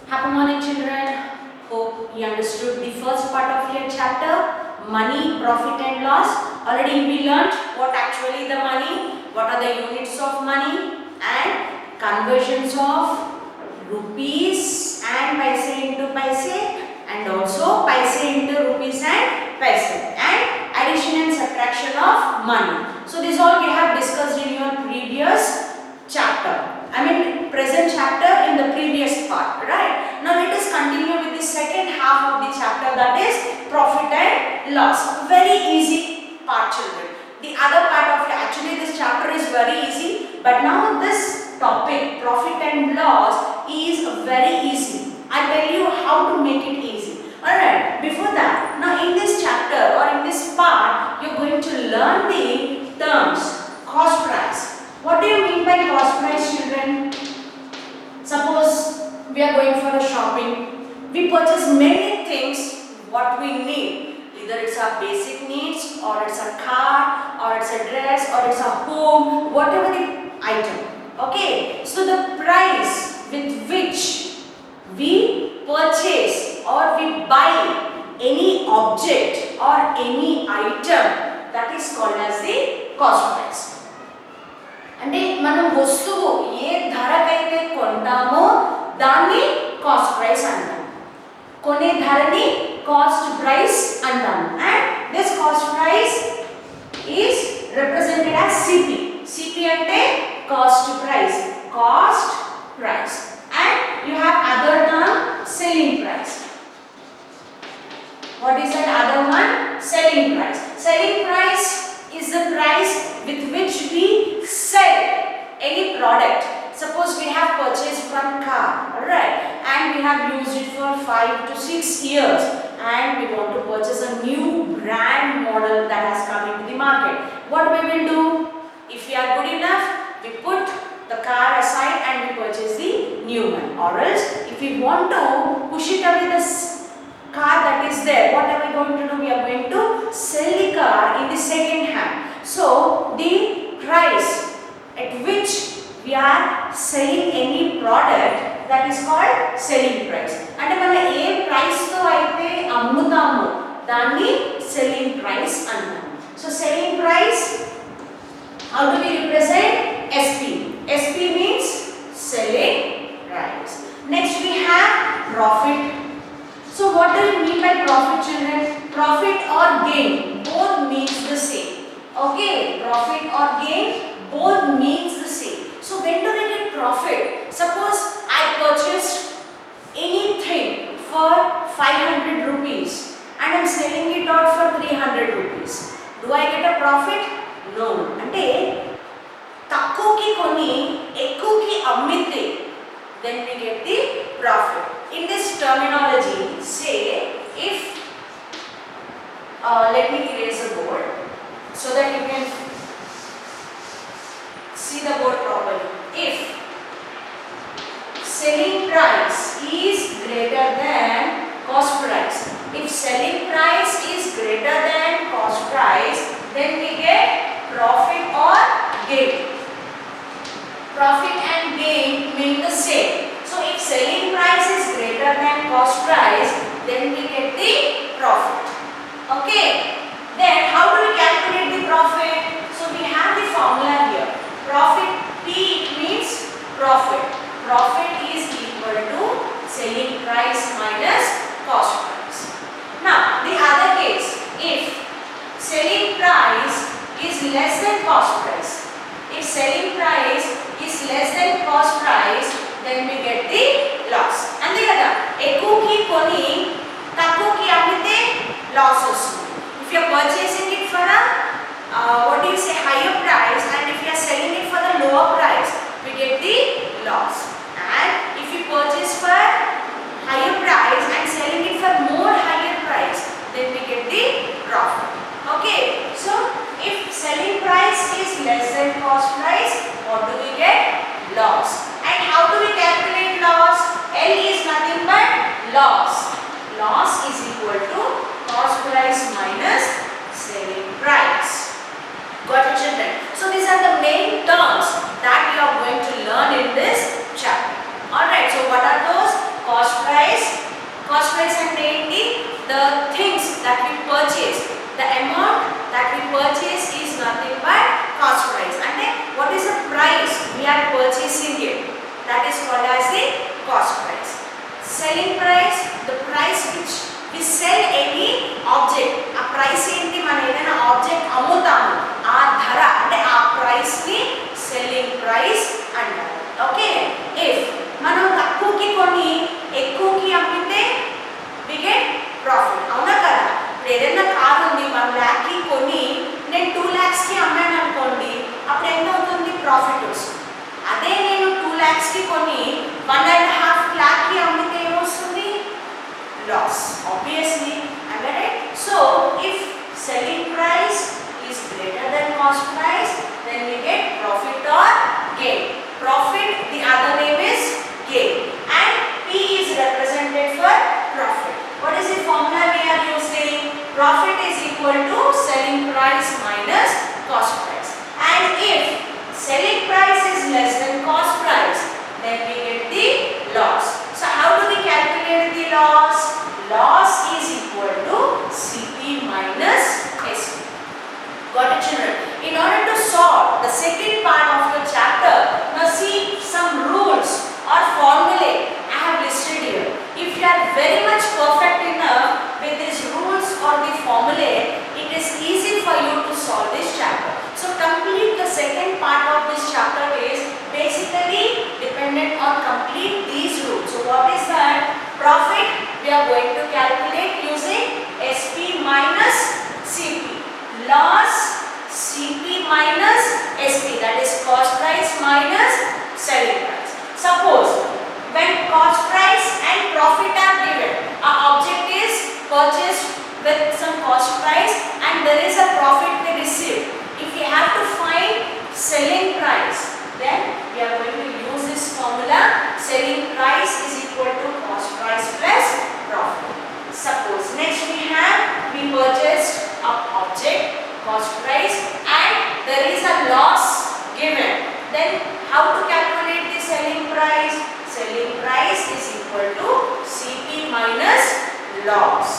Happy morning, children. Hope you understood the first part of your chapter, money, profit and loss. Already we learned what actually the money, what are the units of money and conversions of rupees and paise into paise and also paise into rupees and paise and addition and subtraction of money. So this all we have discussed in your previous chapter. Present chapter in the previous part, right? Now let us continue with the second half of the chapter, that is profit and loss. Very easy part, children. The other part of actually this chapter is very easy, but now this topic profit and loss is very easy. I tell you how to make it easy. Alright, before that, now in this chapter or in this part, you are going to learn the terms cost price. What do you mean by cost price, children? Suppose we are going for a shopping. We purchase many things what we need. Either it's our basic needs, or it's a car, or it's a dress, or it's a home, whatever the item. Okay. So the price with which we purchase or we buy any object or any item, that is called as the cost price. అంటే మనం వస్తువు ఏ ధరకైతే కొంటామో దాన్ని cost price అంటాం. కొనే ధరని cost price అంటాం. And this cost price is represented as CP. CP అంటే cost price, cost price. And you have other term selling price. What is that other one? Selling price. Selling price is the price with which we sell any product. Suppose we have purchased one car, alright, and we have used it for 5 to 6 years and we want to purchase a new brand model that has come into the market. What we will do? If we are good enough, we put the car aside and we purchase the new one. Or else, if we want to push it away the car that is there, what are we going to do? We are going to sell the car in the second hand. So the price at which we are selling any product, that is called selling price. అంటే మనం ఏ price తో అయితే అమ్ముతామో దాన్ని selling price అంటాం. So selling price, how do we represent? SP. SP means selling price. Next we have profit. So what do you mean by profit, children? Profit or gain, both means the same. Okay, profit or gain, both means the same. So when do we get profit? Suppose I purchased anything for 500 rupees and I am selling it out for 300 rupees. Do I get a profit? No. Ante takkuki koni ekkuki ammite, then we get the profit. In this terminology, say if let me erase the board so that you can see the board properly. If selling price is greater than cost price, if selling price is greater than cost price, then we get profit or gain. Profit and gain mean the same. So if selling price is greater than cost price, then we get the profit. Okay. Then how do we calculate the profit? So we have the formula here. Profit P means profit. Profit is equal to selling price minus cost price. Now the other case, if selling price is less than cost price, if selling price is less than cost price, then we get the loss. Ante kada ekkuki koni takkuki ammite loss vastundi. If you are purchasing it for a higher price and if you are selling it for the lower price, we get the loss. And if you purchase for higher price and selling it for more higher price, then we get the profit. Okay, so if selling price is less than cost price, what do we get? Loss. And how do we calculate loss? L is nothing but loss. Loss is equal to cost price minus selling price. Got it, children? So these are the main terms that you are going to learn in this chapter. Alright, so what are those? Cost price is called as the cost price. Selling price, the price which we sell any object. ఆ price ఏంటి, మనం ఏదైనా object అమ్ముతాము, ఆ ధర అంటే ఆ price ని సెల్లింగ్ ప్రైస్ అంటారు. ఓకే, ఇఫ్ మనం తక్కువకి కొని ఎక్కువకి అమ్మితే we get profit. అవునా కదా? ఇప్పుడు ఏదైనా కార్ ఉంది 1 lakh కి కొని నేను 2 lakhs కి అమ్మాను అనుకోండి, అప్పుడు ఎంత అవుతుంది? ప్రాఫిట్ వస్తుంది. అదే నేను 2 lakhs కి కొని 1.5 lakh కి అమ్మితే ఏమొస్తుంది? Loss. Obviously, am I right? So if selling price is greater than cost price, then we get profit or gain. Profit, the other name is gain, and P is represented for profit. What is the formula we are using? Profit is equal to selling price minus cost price. And if selling price is less than cost price, then we get the loss. So how do we calculate the loss? Loss is equal to CP minus SP. Got it, children? In order to solve the second part of the chapter, now see some rules or formulae I have listed here. If you are very much perfect enough with these rules or the formulae, it is easy for you to solve this chapter. So complete the second part of this chapter is basically dependent on complete these rules. So what is that? Profit we are going to calculate using SP minus CP. Loss CP minus SP, that is cost price minus selling price. Suppose when cost price and profit are given, our object is purchased with some cost price and there is a profit we receive. If we have to find selling price, then we are going to use this formula. Selling price is equal to cost price plus profit. Suppose next we purchased a object, cost price, and there is a loss given. Then how to calculate the selling price? Selling price is equal to CP minus loss.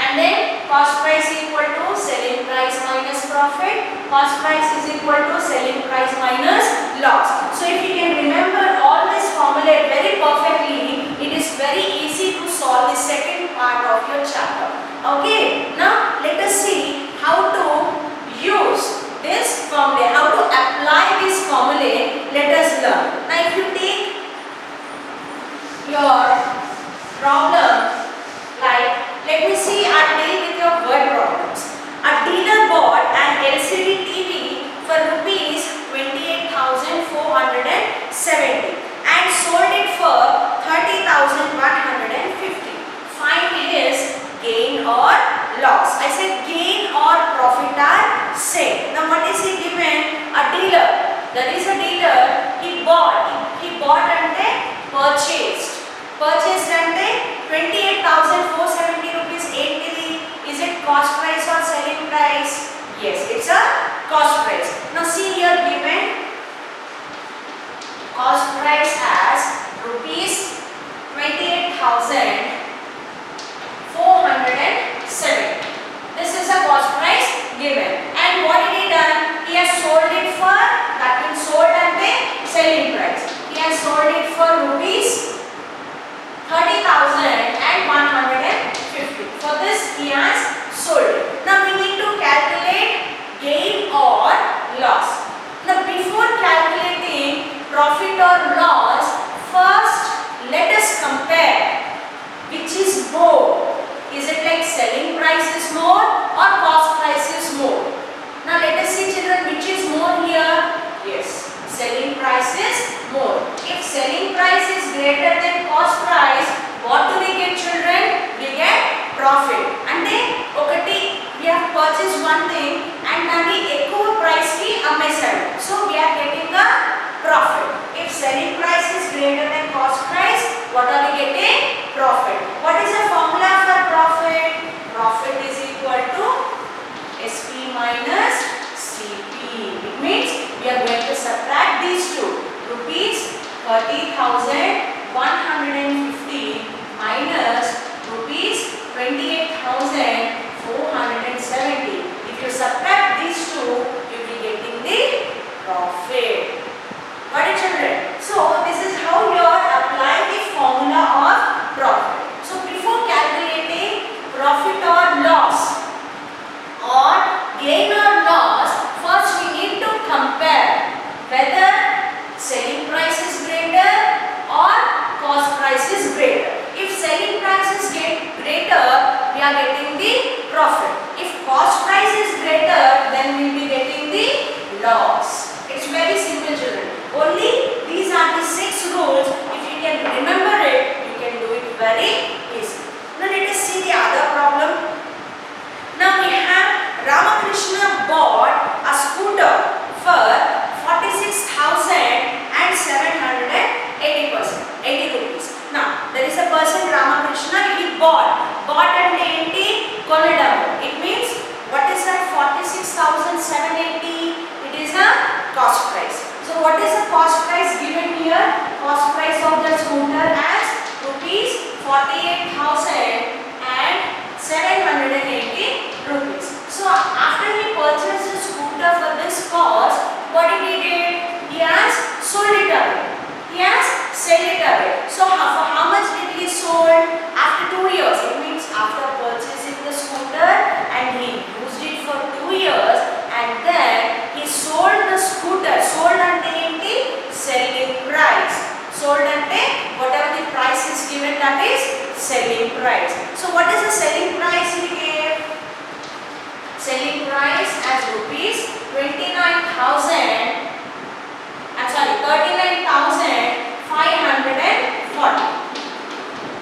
And then cost price equal to selling price minus profit. Cost price is equal to selling price minus loss. So if you can remember all this formula very perfectly, it is very easy to solve the second part of your chapter. Okay, now let us see how to use this formula, how to apply this formula. Let us learn. Now if you take your problem, like let me see, I'll deal with your word problems. A dealer bought an LCD TV for rupees 28,470 and sold it for 30,150. Find his gain or loss. I said gain or profit are same. Now what is he given? A dealer. There is a dealer. He bought ante purchased. Purchased ante 28,470 rupees. Is it cost price or selling price? Yes, it's a cost price. Now see here given cost price as rupees 28,470. This is a cost price given. And what he done? He has sold it for, that means sold at the selling price. He has sold it for rupees 30,150. For this he has sold it. Now we need to calculate gain or loss. Now before calculating profit or loss, first let us compare which is more. Is it like selling price is more or cost price is more? Now let us see, children, which is more here? Yes, selling price is more. If selling price is greater than cost price, what do we get, children? We get profit. And then okati we have purchased one thing and dani ekkuva price ki ammesadu, so we are getting a profit. If selling price is greater than cost price, what are we getting? Profit. What is the formula for profit? Profit is equal to SP minus CP. It means we are going to subtract these two. Rupees 30,150 minus rupees 28,470. If you subtract these two, you will be getting the profit. Got it, children? So this is are getting the profit. If cost price is greater, then we will be getting the loss. It's very simple, children. Only these are the 6 rules. If you can remember it, you can do it very easy. Now let us see the other problem. Now we have Ramakrishna bought a scooter for 46,780 rupees. Now there is a person Ramakrishna, he bought and konadamu. It means what is that 46,780? It is a cost price. So what is the cost price given here? Cost price of the scooter as rupees 48,780 rupees. So after he purchased the scooter for this cost, what did he do? He has sold it away. He has sell it away. So for how much did he sold? After 2 years. It means after purchasing the scooter and he used it for 2 years and then he sold the scooter. Sold ante enti selling price. Sold ante whatever the price is given, that is selling price. So what is the selling price he gave? Selling price as rupees 39,540.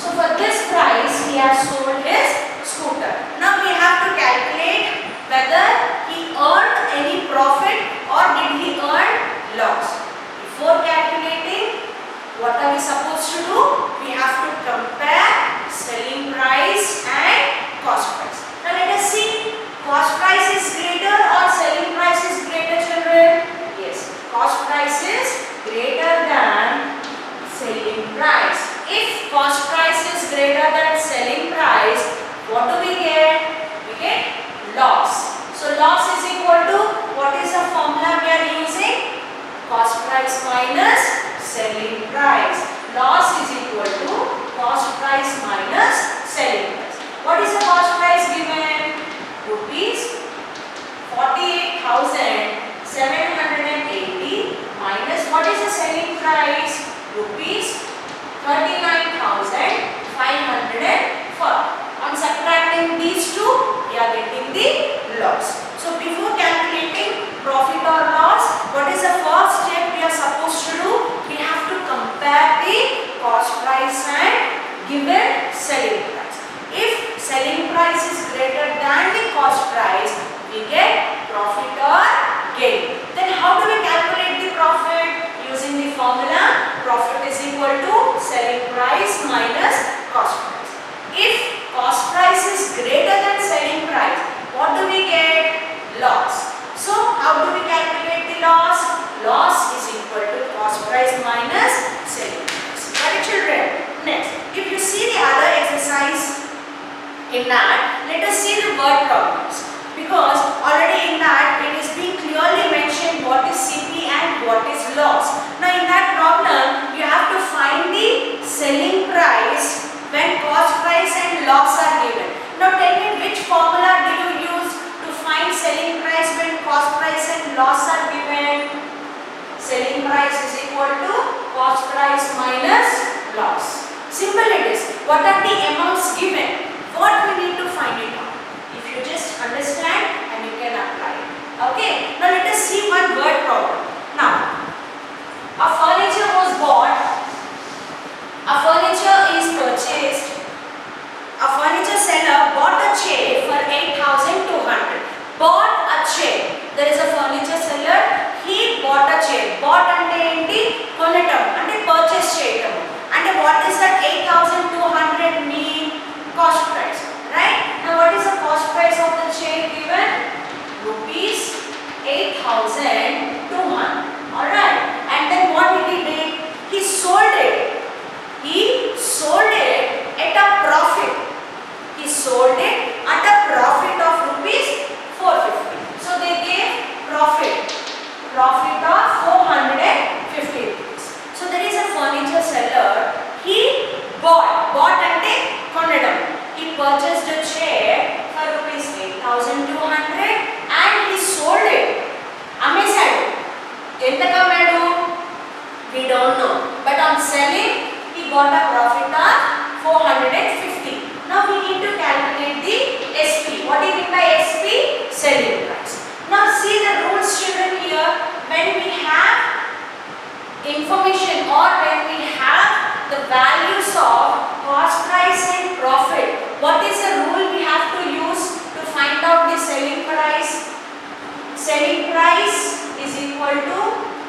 So for this price he has sold his scooter. Now we have to calculate whether he earned any profit or did he earn loss. Before calculating, what are we supposed to do? We have to compare selling price and cost price. Now let us see, cost price is greater or selling price is greater, children? Yes, cost price is greater than selling price. If cost price is greater than selling price, what do we get? We get loss. So loss is equal to, what is the formula we are using? Cost price minus selling price. Loss is equal to cost price minus selling price. What is the cost price given? Rupees 48,780 minus what is the selling price? Rupees 39,540. On subtracting these two, we are getting the loss. So before calculating profit or loss, what is the first step we are supposed to do? We have to compare the cost price and given selling price. If selling price is greater than the cost price, we get profit or gain. Then how do we calculate the profit? Using the formula, profit is equal to selling price minus cost price. If cost price is greater than selling price, what do we get? Loss. So how do we calculate the loss? Loss is equal to cost price minus selling price. Got it, children? Next, if you see the other exercise in that, let us see the word problems. Because already in that it is being clearly mentioned what is CP and what is loss. Now in that problem, you have to find the selling price when cost price and loss are given. Now tell me, which formula do you use to find selling price when cost price and loss are given? Selling price is equal to cost price minus loss. Simple it is. What are the amounts given? What we need to find it out? If you just understand and you can apply it. Okay. Now let us see one word problem. Now, a furniture was bought. A furniture is purchased. A furniture seller bought a chair for 8,200. Bought a chair. There is a furniture seller. He bought a chair. Bought ante enti konatam ante purchase cheyatamu. And what is that 8,200 mean? Cost price. Right? Now what is the cost price of the chair given? Rupees 8,200. Alright. And then what did he do? He sold it. He sold it at a profit. He sold it at a profit of rupees 450. So they gave profit of 450 rupees. So there is a furniture seller. He bought ante konadam. He purchased a chair for rupees 8,200 and he sold it. Amazed. Entaka madu? We don't know. But on selling, he got a profit of 450. Now we need to calculate the SP. What do you mean by SP? Selling price. Now see the rules children here. When we have information or when we have the values of cost price and profit, what is the rule we have to use to find out the selling price? Selling price is equal to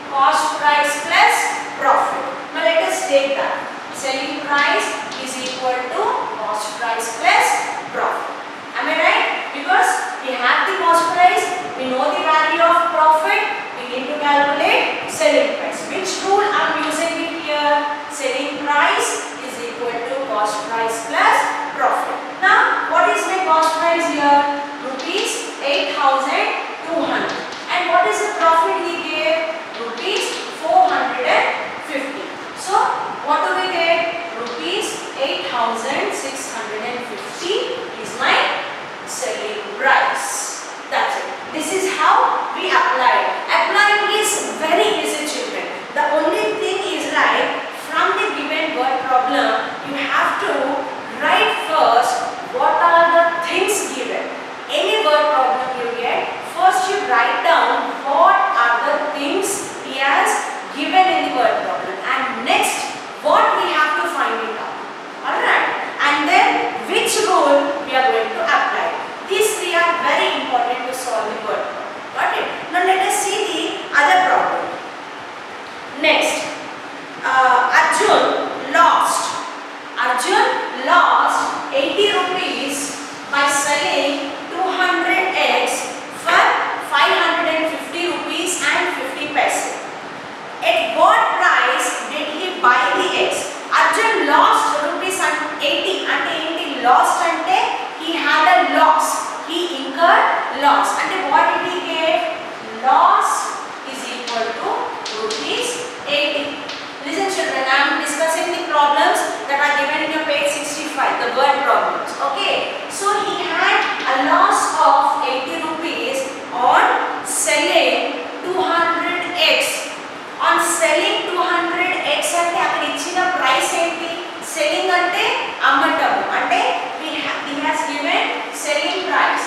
cost price plus profit. Now let us take that. Selling price is equal to cost price plus profit. Am I right? Because we have the cost price, we know the value of profit, we need to calculate selling price. Which rule I am using it here? Selling price is equal to cost price plus profit. Now what is my cost price here? Rupees 8,200. And what is the profit he gave? Rupees 450. So what do we get? Rupees 8,650 is my selling price. That's it. This is how we apply. Applying is very easy children. The only thing is like from the given word problem you have to write first what are the things given. Any word problem you get, first you write down what are the things he has given in the word problem and next what we have to find it out. Alright, and then which rule we are going to apply. These three are very important to solve the word problem. Got it? Now let us see the other problem. Next, Arjun lost 80 rupees by selling 200 eggs for 550 rupees and 50 paise. At what price did he buy the eggs? Arjun lost rupees 80 and lost ante he had a loss. He incurred loss. And what did he get? Loss is equal to rupees 80. Listen children, I am discussing the problems that are given in your page 65, the word problems. Okay. So he had a loss of 80 rupees on selling 200 eggs. On selling 200 eggs ante అక్కడ ఇచ్చిన price ఏంటి? Selling అంటే అమ్మటం. అంటే he has given selling price.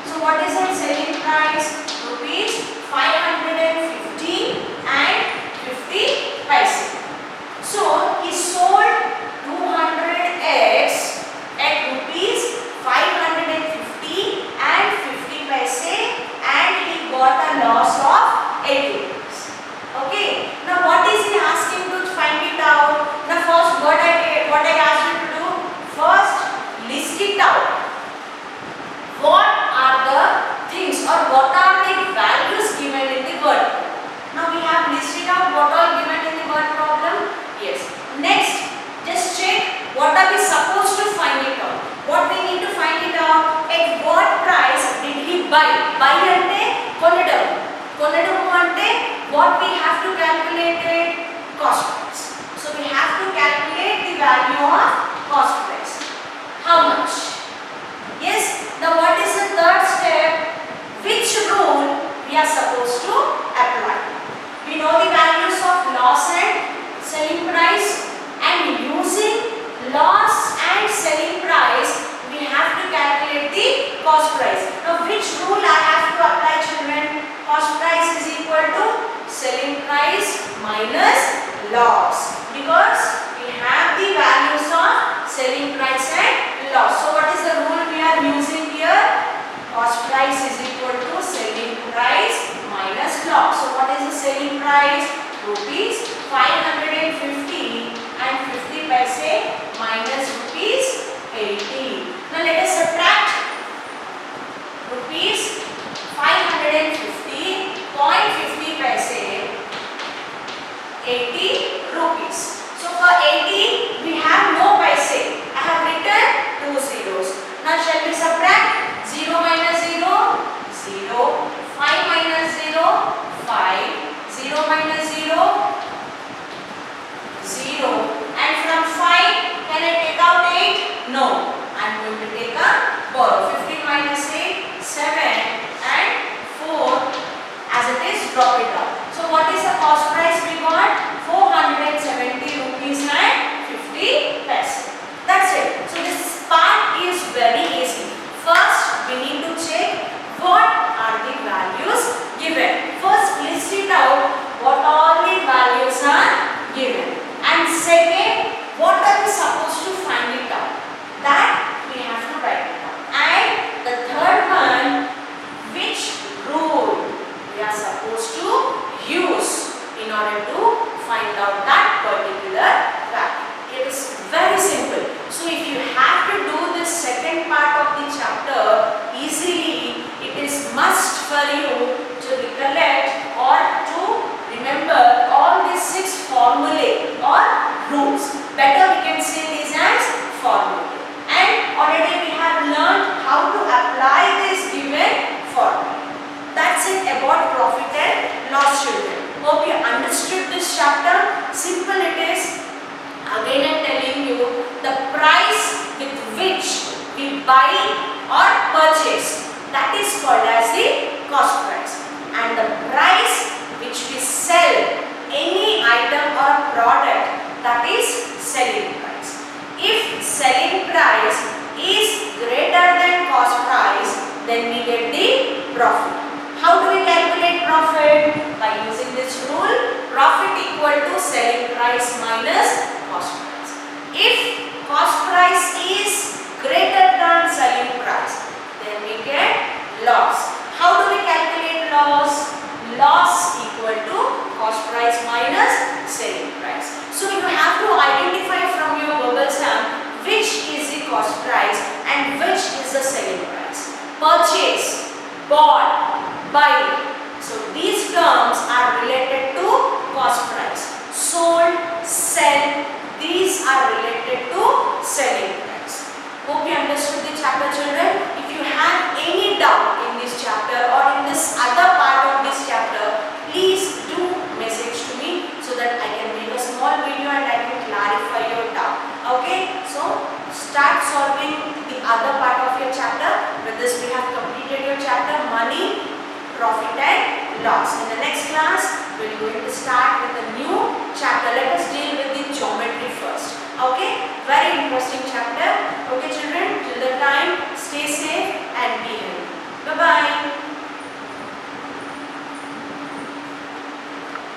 So what is that selling price? Rupees 550 and 50 paise. So he sold 200 eggs at rupees 550 and 50 paise and he got a loss of 80 rupees. Okay. Now what is he asking to find it out? Now first what I asked you to do? First list it out. What are the things or what are the values given in the word? Now we have listed out what all given in the word problem. Yes. Next, just check what are we supposed to find it out. What we need to find it out? At what price did he buy? Buy ante konadam. Konadam ante what we have to calculate it? Cost price. So we have to calculate the value of cost price. How much? Yes. Now what is the third step? Which rule we are supposed to apply? We know the values of loss and selling price, and using loss and selling price we have to calculate the cost price. Now which rule I have to apply children? Cost price is equal to selling price minus loss, because we have the values of selling price and loss. So what is the rule we are using here? Cost price is equal to selling price minus loss. So what is the selling price? Rupees 550 and 50 paise minus rupees 80. Now let us subtract rupees 550.50 paise 80 rupees. So for 80 we have no paise. I have written 2 zeros. Now shall we subtract? 0 minus 0, 0, 5 minus 0, 5, 0 minus 0, 0. And from 5, can I take out 8? No. I am going to take a borrow. 15 minus 8, 7 and 4. As it is, drop it out. So what is the cost price we got? 470 rupees and 50 paise. That's it. So this part is very easy. First for you to recollect or to remember all these 6 formulae or rules. Better we can say these as formulae. And already we have learned how to apply this given formula. That's it about profit and loss, children. Hope you understood this chapter. Simple it is. Again I am telling you, the price with which we buy or purchase, that is called as the cost price. And the price which we sell any item or product, that is selling price. If selling price is greater than cost price, then we get the profit. How do we calculate profit? By using this rule, profit equal to selling price minus cost price. If cost price is greater than selling price, then we get loss. How do we calculate loss? Loss equal to cost price minus selling price. So you have to identify from your verbal sum which is the cost price and which is the selling price. Purchase, bought, buy. So these terms are related to cost price. Sold, sell, these are related to selling price. Hope you understood the chapter, children. If you have any doubt in this chapter or in this other part of this chapter, please do message to me so that I can make a small video and I can clarify your doubt. Okay, so start solving the other part of your chapter. With this we have completed your chapter money, profit and loss. In the next class we are going to start with a new chapter. Let us deal with the geometry first. Okay, very interesting chapter. Okay children, till the time